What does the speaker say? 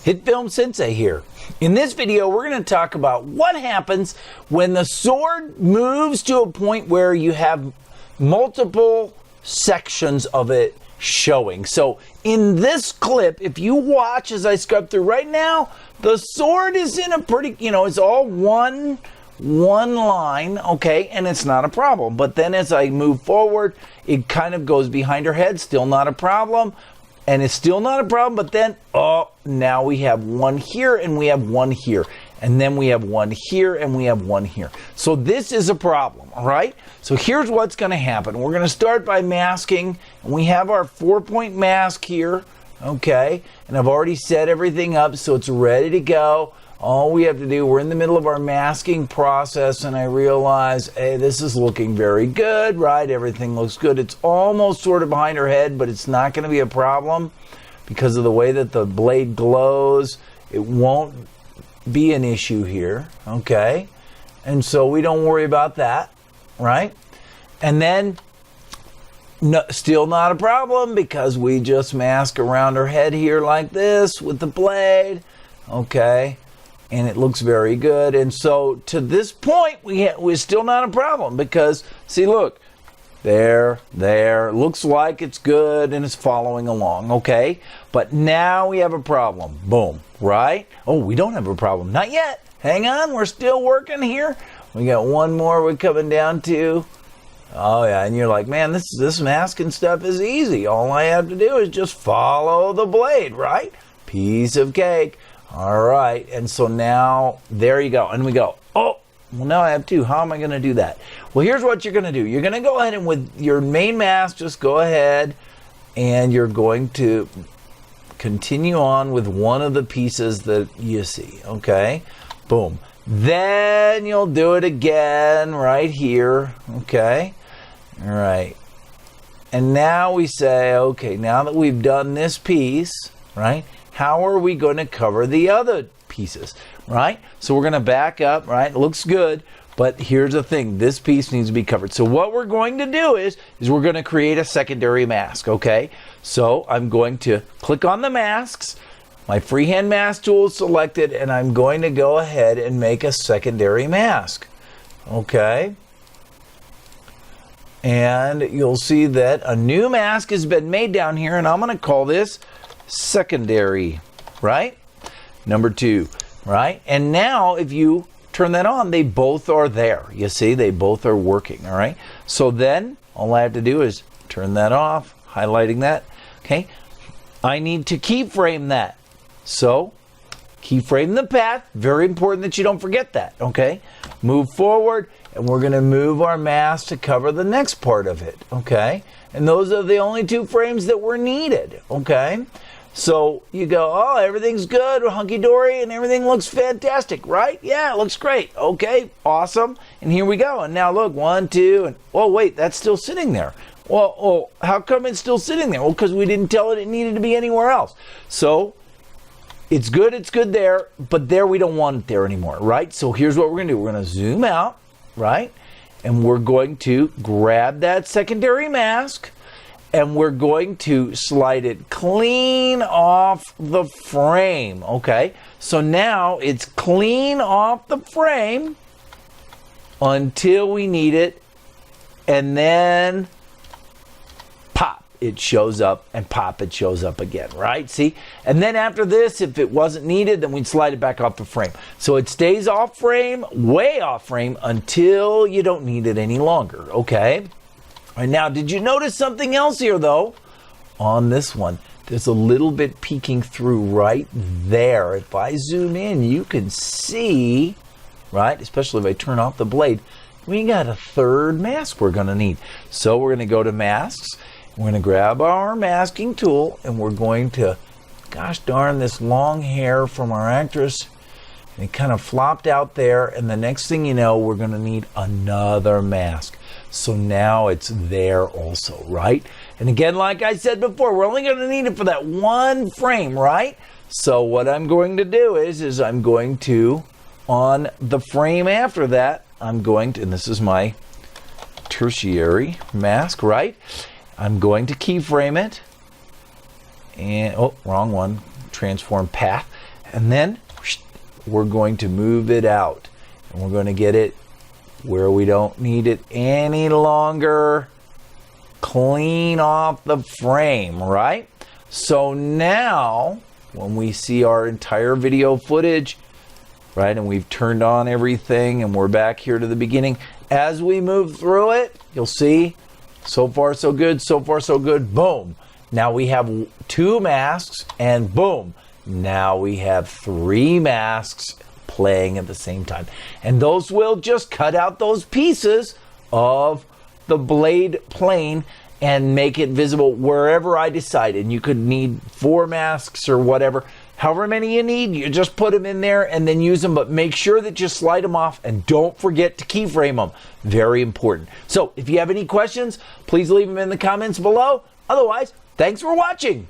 Hit Film Sensei here. In this video, we're going to talk about what happens when the sword moves to a point where you have multiple sections of it showing. So in this clip, if you watch as I scrub through right now, the sword is in a pretty, it's all one line, okay, and it's not a problem. But then as I move forward, it kind of goes behind her head, still not a problem. And it's still not a problem, but then, now we have one here and we have one here. And then we have one here and we have one here. So this is a problem, all right? So here's what's going to happen. We're going to start by masking. And we have our 4-point mask here, okay? And I've already set everything up so it's ready to go. All we have to do, we're in the middle of our masking process, and I realize, hey, this is looking very good, right? Everything looks good. It's almost sort of behind her head, but it's not going to be a problem because of the way that the blade glows. It won't be an issue here, okay? And so we don't worry about that, right? And then, still not a problem because we just mask around her head here like this with the blade, okay? And it looks very good. And so to this point, we're still not a problem because, see, look, there, looks like it's good and it's following along, okay? But now we have a problem. Boom, right? Oh, we don't have a problem. Not yet. Hang on, we're still working here. We got one more we're coming down to. Oh, yeah, and you're like, man, this masking stuff is easy. All I have to do is just follow the blade, right? Piece of cake. All right, and so now, there you go. And we go, oh, well, now I have two. How am I going to do that? Well, here's what you're going to do. You're going to go ahead and with your main mask, just go ahead and you're going to continue on with one of the pieces that you see, okay? Boom. Then you'll do it again right here, okay? All right. And now we say, okay, now that we've done this piece, right? How are we going to cover the other pieces, right? So we're going to back up, right? It looks good, but here's the thing. This piece needs to be covered. So what we're going to do is we're going to create a secondary mask, okay? So I'm going to click on the masks. My freehand mask tool is selected, and I'm going to go ahead and make a secondary mask, okay? And you'll see that a new mask has been made down here, and I'm going to call this secondary, right? Number 2, right? And now if you turn that on, they both are there. You see, they both are working, all right? So then all I have to do is turn that off, highlighting that, okay? I need to keyframe that. So keyframe the path. Very important that you don't forget that, okay? Move forward, and we're going to move our mask to cover the next part of it, okay? And those are the only 2 frames that were needed, okay? So you go, oh, everything's good, hunky-dory, and everything looks fantastic, right? Yeah, it looks great. Okay, awesome. And here we go. And now look, 1, 2, and, oh, wait, that's still sitting there. Well, how come it's still sitting there? Well, because we didn't tell it needed to be anywhere else. So it's good there, but there we don't want it there anymore, right? So here's what we're going to do. We're going to zoom out, right? And we're going to grab that secondary mask, and we're going to slide it clean off the frame, okay? So now it's clean off the frame until we need it, and then pop, it shows up, and pop, it shows up again, right? See? And then after this, if it wasn't needed, then we'd slide it back off the frame. So it stays off frame, way off frame, until you don't need it any longer, okay? All right, now, did you notice something else here, though? On this one, there's a little bit peeking through right there. If I zoom in, you can see, right, especially if I turn off the blade, we got a 3rd mask we're going to need. So we're going to go to masks. We're going to grab our masking tool, and we're going to, gosh darn, this long hair from our actress. And it kind of flopped out there, and the next thing you know, we're going to need another mask. So now it's there also, right? And again, like I said before, we're only going to need it for that one frame, right? So what I'm going to do is I'm going to, on the frame after that, I'm going to, and this is my tertiary mask, right? I'm going to keyframe it. And, oh, wrong one. Transform path. And then we're going to move it out. And we're going to get it where we don't need it any longer. Clean off the frame, right? So now, when we see our entire video footage, right, and we've turned on everything and we're back here to the beginning, as we move through it, you'll see, so far so good, so far so good, boom. Now we have 2 masks, and boom, now we have 3 masks playing at the same time. And those will just cut out those pieces of the blade plane and make it visible wherever I decide. And you could need 4 masks or whatever. However many you need, you just put them in there and then use them. But make sure that you slide them off and don't forget to keyframe them. Very important. So if you have any questions, please leave them in the comments below. Otherwise, thanks for watching.